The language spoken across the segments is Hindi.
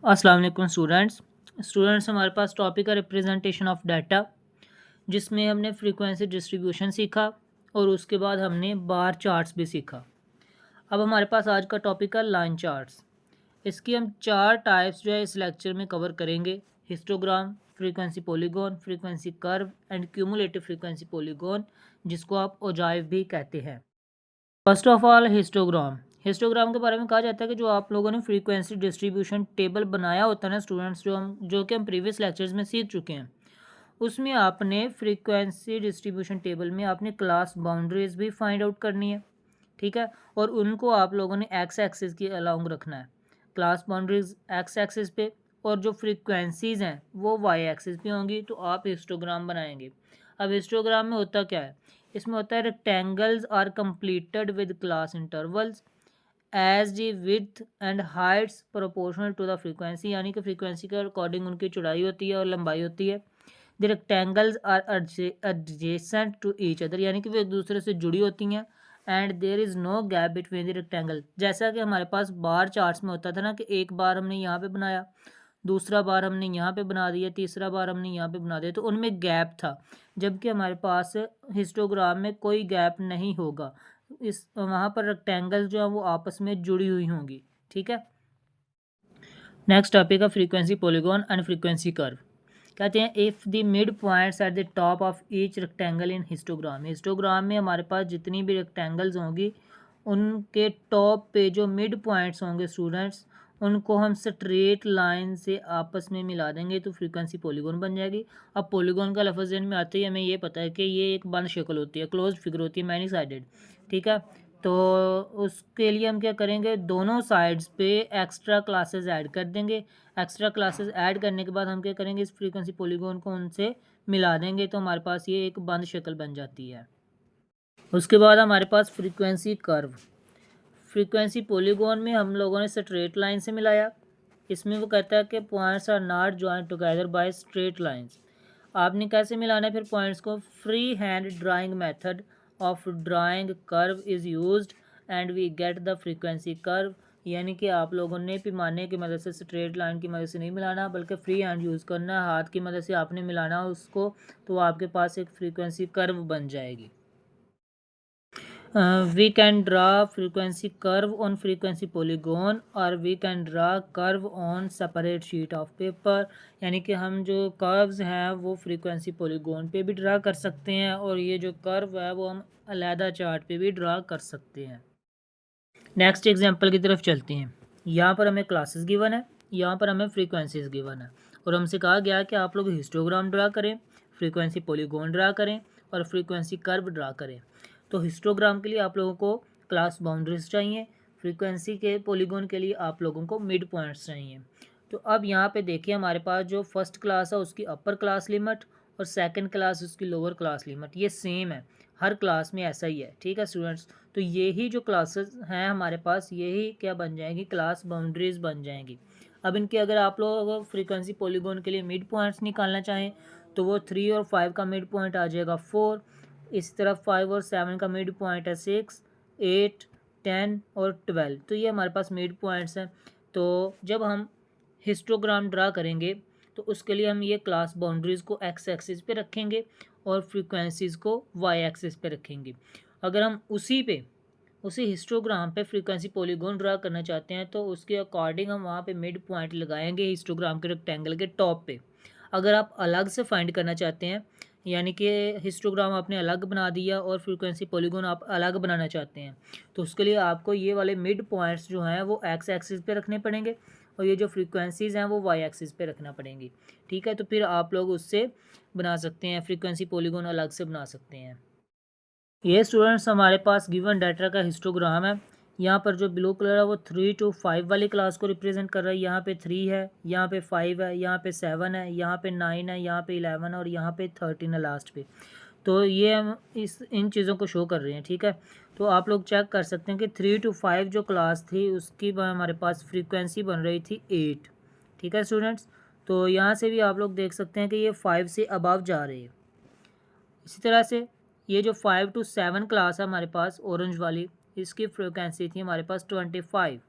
अस्सलाम वालेकुम स्टूडेंट्स हमारे पास टॉपिक है रिप्रेजेंटेशन ऑफ डाटा, जिसमें हमने फ्रीक्वेंसी डिस्ट्रीब्यूशन सीखा और उसके बाद हमने बार चार्ट्स भी सीखा। अब हमारे पास आज का टॉपिक है लाइन चार्ट्स। इसकी हम चार टाइप्स जो है इस लेक्चर में कवर करेंगे: histogram, frequency polygon, frequency curve and cumulative frequency polygon, जिसको आप ओजाइव भी कहते हैं। फर्स्ट ऑफ ऑल हिस्टोग्राम के बारे में कहा जाता है कि जो आप लोगों ने फ्रीक्वेंसी डिस्ट्रीब्यूशन टेबल बनाया होता है ना स्टूडेंट्स, जो कि हम प्रीवियस लेक्चर्स में सीख चुके हैं, उसमें आपने फ्रीक्वेंसी डिस्ट्रीब्यूशन टेबल में आपने क्लास बाउंड्रीज भी फाइंड आउट करनी है, ठीक है। और उनको आप लोगों ने एक्स एक्सिस के अलाउंग रखना है, क्लास बाउंड्रीज एक्स एक्सिस पे और जो फ्रीक्वेंसीज हैं वो वाई एक्सिस पे होंगी, तो आप हिस्टोग्राम बनाएंगे। अब हिस्टोग्राम में होता क्या है, इसमें होता है rectangles are completed with class intervals as the width and heights proportional to the frequency, यानी कि फ्रीक्वेंसी के अकॉर्डिंग उनकी चौड़ाई होती है और लंबाई होती है। The rectangles are adjacent to each other, यानी कि वो एक दूसरे से जुड़ी होती हैं। And there is no gap between the rectangle, जैसा कि हमारे पास बार चार्ट्स में होता था ना कि एक बार हमने यहाँ पे बनाया, दूसरा बार हमने यहाँ पे बना दिया, तीसरा बार हमने यहाँ पे बना दिया, तो उनमें गैप था। जबकि हमारे पास हिस्टोग्राम में कोई गैप नहीं होगा, इस वहाँ पर रेक्टेंगल जो है वो आपस में जुड़ी हुई होंगी, ठीक है। नेक्स्ट टॉपिक है frequency polygon and frequency curve. कहते हैं if the mid points at the top of each rectangle in histogram में हमारे पास जितनी भी रेक्टेंगल्स होंगी उनके टॉप पे जो मिड पॉइंट्स होंगे स्टूडेंट्स, उनको हम स्ट्रेट लाइन से आपस में मिला देंगे तो फ्रीक्वेंसी पॉलीगॉन बन जाएगी। अब पॉलीगॉन का लफ्ज़ में आते ही हमें ये पता है कि ये एक बंद शक्ल होती है, क्लोज फिगर होती है, मैनी साइडेड, ठीक है। तो उसके लिए हम क्या करेंगे, दोनों साइड्स पे एक्स्ट्रा क्लासेस ऐड कर देंगे। एक्स्ट्रा क्लासेस ऐड करने के बाद हम क्या करेंगे, इस फ्रीक्वेंसी पॉलीगॉन को उनसे मिला देंगे तो हमारे पास ये एक बंद शक्ल बन जाती है। उसके बाद हमारे पास फ्रीक्वेंसी कर्व। फ्रीक्वेंसी पॉलीगॉन में हम लोगों ने स्ट्रेट लाइन से मिलाया। इसमें वो कहता है कि points are not joint together by straight lines. आपने कैसे मिलाना है फिर पॉइंट्स को, free hand drawing method of drawing curve is used and we get the frequency curve, यानी कि आप लोगों ने पैमाने की मदद से स्ट्रेट लाइन की मदद से नहीं मिलाना बल्कि फ्री हैंड यूज़ करना है, हाथ की मदद से आपने मिलाना उसको, तो आपके पास एक फ्रीक्वेंसी कर्व बन जाएगी। We can draw frequency curve on frequency polygon और we can draw curve on separate sheet of paper, यानी कि हम जो कर्व्स हैं वो फ्रीक्वेंसी पॉलीगॉन पे भी ड्रा कर सकते हैं और ये जो कर्व है वो हम अलहदा चार्ट पे भी ड्रा कर सकते हैं। नेक्स्ट एग्जांपल की तरफ चलते हैं। यहाँ पर हमें क्लासेस गिवन है, यहाँ पर हमें फ्रीक्वेंसीज गिवन है और हमसे कहा गया कि आप लोग हिस्टोग्राम ड्रा करें, फ्रीक्वेंसी पॉलीगॉन ड्रा करें और फ्रीक्वेंसी कर्व ड्रा करें। तो हिस्टोग्राम के लिए आप लोगों को क्लास बाउंड्रीज चाहिए, फ्रीक्वेंसी के पॉलीगॉन के लिए आप लोगों को मिड पॉइंट्स चाहिए। तो अब यहाँ पे देखिए हमारे पास जो फर्स्ट क्लास है उसकी अपर क्लास लिमिट और सेकंड क्लास उसकी लोअर क्लास लिमिट ये सेम है, हर क्लास में ऐसा ही है, ठीक है स्टूडेंट्स। तो यही जो क्लासेस हैं हमारे पास यही क्या बन जाएंगी, क्लास बाउंड्रीज बन जाएंगी। अब इनके अगर आप लोग फ्रीक्वेंसी पॉलीगॉन के लिए मिड पॉइंट्स निकालना चाहें तो वो 3 और 5 का मिड पॉइंट आ जाएगा 4, इस तरफ 5 और 7 का मिड पॉइंट है 6, 8, 10 और 12, तो ये हमारे पास मिड पॉइंट्स हैं। तो जब हम हिस्टोग्राम ड्रा करेंगे तो उसके लिए हम ये क्लास बाउंड्रीज़ को एक्स एक्सिस पे रखेंगे और फ्रीक्वेंसीज़ को वाई एक्सिस पे रखेंगे। अगर हम उसी हिस्टोग्राम पे फ्रीक्वेंसी पॉलीगॉन ड्रा करना चाहते हैं तो उसके अकॉर्डिंग हम वहाँ पे मिड पॉइंट लगाएंगे हिस्टोग्राम के रेक्टेंगल के टॉप पे। अगर आप अलग से फाइंड करना चाहते हैं, यानी कि हिस्टोग्राम आपने अलग बना दिया और फ्रीक्वेंसी पॉलीगॉन आप अलग बनाना चाहते हैं, तो उसके लिए आपको ये वाले मिड पॉइंट्स जो हैं वो एक्स एक्सिस पे रखने पड़ेंगे और ये जो फ्रीक्वेंसीज़ हैं वो वाई एक्सिस पे रखना पड़ेंगी, ठीक है। तो फिर आप लोग उससे बना सकते हैं, फ्रीक्वेंसी पॉलीगॉन अलग से बना सकते हैं। ये स्टूडेंट्स हमारे पास गिवन डाटा का हिस्टोग्राम है। यहाँ पर जो ब्लू कलर है वो 3 to 5 वाली क्लास को रिप्रेजेंट कर रहा है। यहाँ पे 3 है, यहाँ पे 5 है, यहाँ पे 7 है, यहाँ पे 9 है, यहाँ पे 11 और यहाँ पे 13 है लास्ट पे। तो ये हम इन चीज़ों को शो कर रहे हैं, ठीक है। तो आप लोग चेक कर सकते हैं कि 3 to 5 जो क्लास थी उसकी हमारे पास फ्रीक्वेंसी बन रही थी 8, ठीक है स्टूडेंट्स। तो यहाँ से भी आप लोग देख सकते हैं कि ये 5 से अबव जा रही है। इसी तरह से ये जो 5 to 7 क्लास है हमारे पास ऑरेंज वाली, इसकी फ्रीक्वेंसी थी हमारे पास 25।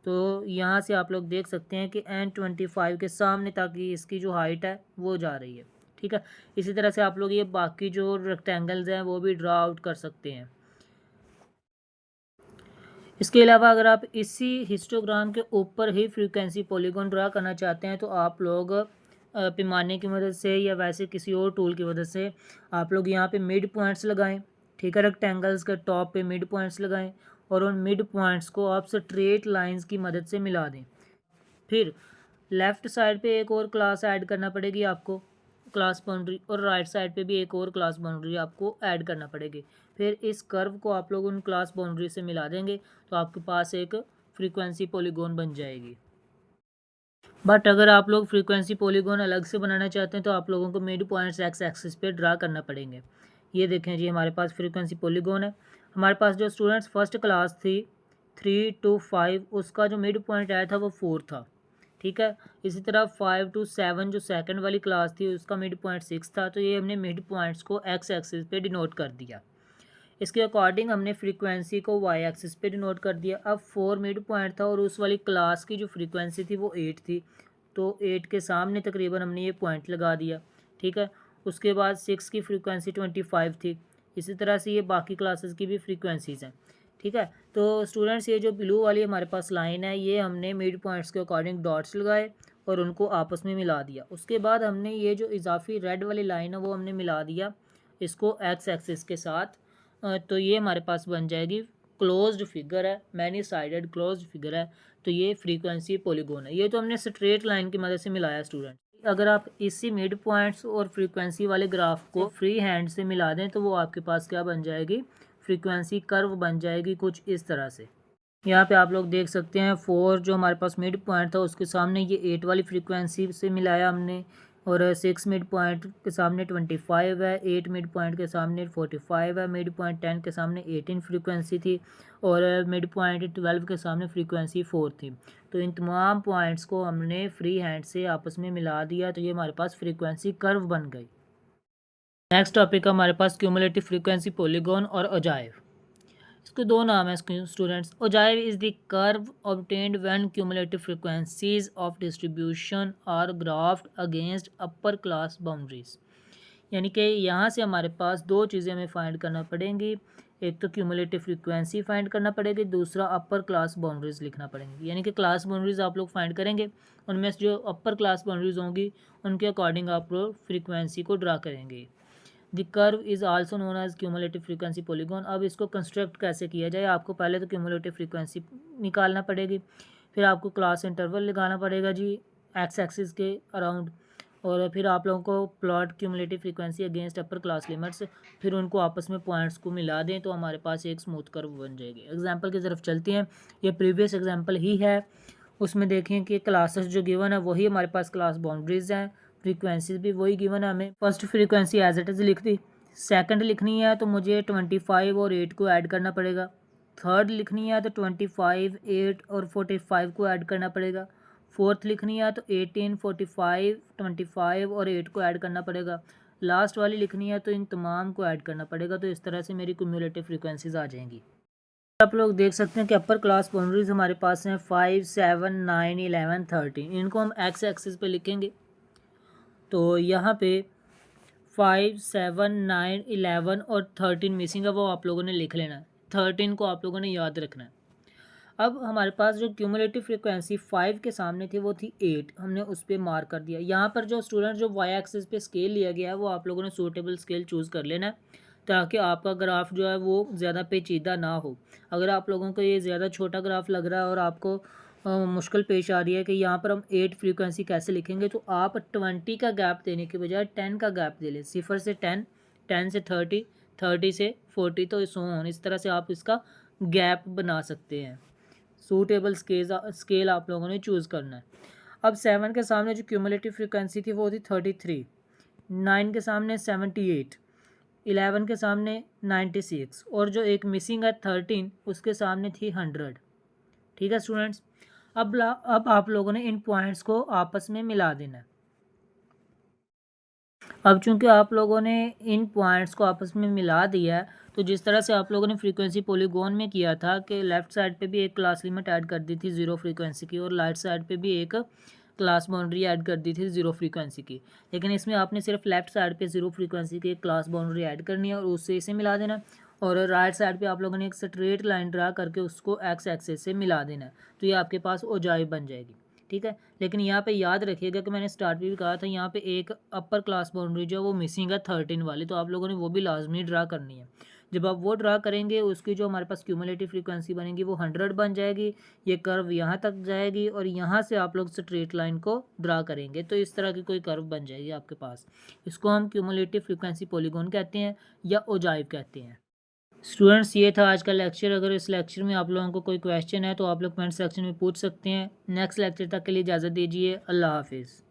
तो यहाँ से आप लोग देख सकते हैं कि N25 के सामने ताकि इसकी जो हाइट है वो जा रही है। ठीक है, इसी तरह से आप लोग ये बाकी जो रेक्टेंगल्स हैं वो भी ड्रा आउट कर सकते हैं। इसके अलावा अगर आप इसी हिस्टोग्राम के ऊपर ही फ्रीक्वेंसी पॉलीगॉन ड्रा करना चाहते हैं तो आप लोग पैमाने की मदद से या वैसे किसी और टूल की मदद से आप लोग यहाँ पे मिड पॉइंट्स लगाएं। ठीक है, रेक्टेंगल्स के टॉप पे मिड पॉइंट्स लगाएं और उन मिड पॉइंट्स को आप स्ट्रेट लाइंस की मदद से मिला दें। फिर लेफ़्ट साइड पे एक और क्लास ऐड करना पड़ेगी आपको, क्लास बाउंड्री, और राइट साइड पे भी एक और क्लास बाउंड्री आपको ऐड करना पड़ेगी। फिर इस कर्व को आप लोग उन क्लास बाउंड्री से मिला देंगे तो आपके पास एक फ्रीक्वेंसी पॉलीगॉन बन जाएगी। बट अगर आप लोग फ्रीक्वेंसी पॉलीगॉन अलग से बनाना चाहते हैं तो आप लोगों को मिड पॉइंट्स एक्स एक्सिस पे ड्रा करना पड़ेंगे। ये देखें जी, हमारे पास फ्रीक्वेंसी पॉलीगॉन है। हमारे पास जो स्टूडेंट्स फर्स्ट क्लास थी 3 to 5, उसका जो मिड पॉइंट आया था वो 4 था। ठीक है, इसी तरह 5 to 7 जो सेकंड वाली क्लास थी उसका मिड पॉइंट 6 था। तो ये हमने मिड पॉइंट्स को एक्स एक्सिस पे डिनोट कर दिया। इसके अकॉर्डिंग हमने फ्रीक्वेंसी को वाई एक्सिस पे डिनोट कर दिया। अब 4 मिड पॉइंट था और उस वाली क्लास की जो फ्रीक्वेंसी थी वो 8 थी, तो 8 के सामने तकरीबन हमने ये पॉइंट लगा दिया। ठीक है, उसके बाद 6 की फ्रीक्वेंसी 25 थी। इसी तरह से ये बाकी क्लासेस की भी फ्रीक्वेंसीज़ हैं। ठीक है, तो स्टूडेंट्स ये जो ब्लू वाली हमारे पास लाइन है ये हमने मिड पॉइंट्स के अकॉर्डिंग डॉट्स लगाए और उनको आपस में मिला दिया। उसके बाद हमने ये जो इजाफी रेड वाली लाइन है वो हमने मिला दिया इसको एक्स एक्सिस के साथ। तो ये हमारे पास बन जाएगी क्लोज्ड फिगर है, मैनी साइडेड क्लोज्ड फिगर है। तो ये फ्रीक्वेंसी पॉलीगॉन है। ये तो हमने स्ट्रेट लाइन की मदद से मिलाया स्टूडेंट। अगर आप इसी मिड पॉइंट्स और फ्रीक्वेंसी वाले ग्राफ को फ्री हैंड से मिला दें तो वो आपके पास क्या बन जाएगी, फ्रीक्वेंसी कर्व बन जाएगी कुछ इस तरह से। यहाँ पे आप लोग देख सकते हैं 4 जो हमारे पास मिड पॉइंट था उसके सामने ये 8 वाली फ्रीक्वेंसी से मिलाया हमने, और 6 मिड पॉइंट के सामने 25 है, 8 मिड पॉइंट के सामने 45 है, मिड पॉइंट 10 के सामने 18 फ्रीक्वेंसी थी और मिड पॉइंट 12 के सामने फ्रीक्वेंसी 4 थी। तो इन तमाम पॉइंट्स को हमने फ्री हैंड से आपस में मिला दिया तो ये हमारे पास फ्रीक्वेंसी कर्व बन गई। नेक्स्ट टॉपिक हमारे पास क्यूमुलेटिव फ्रीक्वेंसी पॉलीगॉन और ओजाइव। इसके दो नाम है students. Ogive is the curve obtained when cumulative frequencies of distribution are graphed against upper class boundaries. यानी कि यहाँ से हमारे पास दो चीज़ें हमें फाइंड करना पड़ेंगी, एक तो क्यूमुलेटिव फ्रीक्वेंसी फाइंड करना पड़ेगी, दूसरा अपर क्लास बाउंड्रीज लिखना पड़ेंगी। यानी कि क्लास बाउंड्रीज आप लोग फाइंड करेंगे, उनमें से जो अपर क्लास बाउंड्रीज होंगी उनके अकॉर्डिंग आप लोग फ्रीक्वेंसी को ड्रा करेंगे। The curve is also known as cumulative frequency polygon. अब इसको कंस्ट्रक्ट कैसे किया जाए, आपको पहले तो क्यूमुलेटिव फ्रीक्वेंसी निकालना पड़ेगी, फिर आपको क्लास इंटरवल लगाना पड़ेगा जी एक्स एक्सिस के अराउंड, और फिर आप लोगों को plot cumulative frequency against upper class limits, फिर उनको आपस में पॉइंट्स को मिला दें तो हमारे पास एक स्मूथ कर्व बन जाएगी। एग्जांपल की तरफ चलते हैं, ये प्रीवियस एग्जांपल ही है, उसमें देखें कि क्लासेस जो गिवन है वही हमारे पास क्लास बाउंड्रीज हैं, फ्रीक्वेंसीज भी वही गिवन है। हमें first frequency as it is लिख दी, सेकंड लिखनी है तो मुझे 25 और 8 को ऐड करना पड़ेगा, थर्ड लिखनी है तो 25, 8 और 45 को ऐड करना पड़ेगा, फोर्थ लिखनी है तो 18, 45, 25 और 8 को ऐड करना पड़ेगा, लास्ट वाली लिखनी है तो इन तमाम को ऐड करना पड़ेगा। तो इस तरह से मेरी क्यूमुलेटिव फ्रीक्वेंसीज आ जाएंगी। आप लोग देख सकते हैं कि अपर क्लास बाउंड्रीज हमारे पास हैं 5, 7, 9, 11, 13। इनको हम एक्स एक्सिस पे लिखेंगे तो यहाँ पे 5, 7, 9, 11 और 13 मिसिंग है, वो आप लोगों ने लिख लेना है। 13 को आप लोगों ने याद रखना है। अब हमारे पास जो क्यूमुलेटिव फ्रीक्वेंसी 5 के सामने थी वो थी 8, हमने उस पर मार्क कर दिया। यहाँ पर जो स्टूडेंट जो वाई एक्सिस पे स्केल लिया गया है वो आप लोगों ने सूटेबल स्केल चूज़ कर लेना है ताकि आपका ग्राफ जो है वो ज़्यादा पेचीदा ना हो। अगर आप लोगों को ये ज़्यादा छोटा ग्राफ लग रहा है और आपको मुश्किल पेश आ रही है कि यहाँ पर हम 8 फ्रीक्वेंसी कैसे लिखेंगे, तो आप 20 का गैप देने के बजाय 10 का गैप दे लें। 0 से 10, 10 से 30, 30 से 40, तो सो ऑन, इस तरह से आप इसका गैप बना सकते हैं। सूटेबल स्केल आप लोगों ने चूज़ करना है। अब 7 के सामने जो क्यूमुलेटिव फ्रीक्वेंसी थी वो थी 33, 9 के सामने 78, 11 के सामने 96 और जो एक मिसिंग है 13 उसके सामने थी 100। ठीक है स्टूडेंट्स, अब आप लोगों ने इन पॉइंट्स को आपस में मिला देना है। अब चूंकि आप लोगों ने इन पॉइंट्स को आपस में मिला दिया है तो जिस तरह से आप लोगों ने फ्रीक्वेंसी पॉलीगॉन में किया था कि लेफ़्ट साइड पे भी एक क्लास लिमिट ऐड कर दी थी ज़ीरो फ्रीक्वेंसी की, और राइट साइड पे भी एक क्लास बाउंड्री ऐड कर दी थी ज़ीरो फ्रीक्वेंसी की, लेकिन इसमें आपने सिर्फ लेफ़्ट साइड पे ज़ीरो फ्रीक्वेंसी की एक क्लास बाउंड्री ऐड करनी है और उससे इसे मिला देना, और राइट साइड पे आप लोगों ने एक स्ट्रेट लाइन ड्रा करके उसको एक्स एक्सेस से मिला देना है, तो ये आपके पास ओजाइव बन जाएगी। ठीक है, लेकिन यहाँ पे याद रखिएगा कि मैंने स्टार्ट में भी कहा था, यहाँ पे एक अपर क्लास बाउंड्री जो है वो मिसिंग है 13 वाली, तो आप लोगों ने वो भी लाजमी ड्रा करनी है। जब आप वो ड्रा करेंगे उसकी जो हमारे पास क्यूमुलेटिव फ्रीक्वेंसी बनेगी वो 100 बन जाएगी। ये कर्व यहाँ तक जाएगी और यहाँ से आप लोग स्ट्रेट लाइन को ड्रा करेंगे तो इस तरह की कोई कर्व बन जाएगी आपके पास। इसको हम क्यूमुलेटिव फ्रीक्वेंसी पॉलीगॉन कहते हैं या ओजाइव कहते हैं। स्टूडेंट्स, ये था आज का लेक्चर। अगर इस लेक्चर में आप लोगों को कोई क्वेश्चन है तो आप लोग कमेंट सेक्शन में पूछ सकते हैं। नेक्स्ट लेक्चर तक के लिए इजाज़त दीजिए। अल्लाह हाफिज़।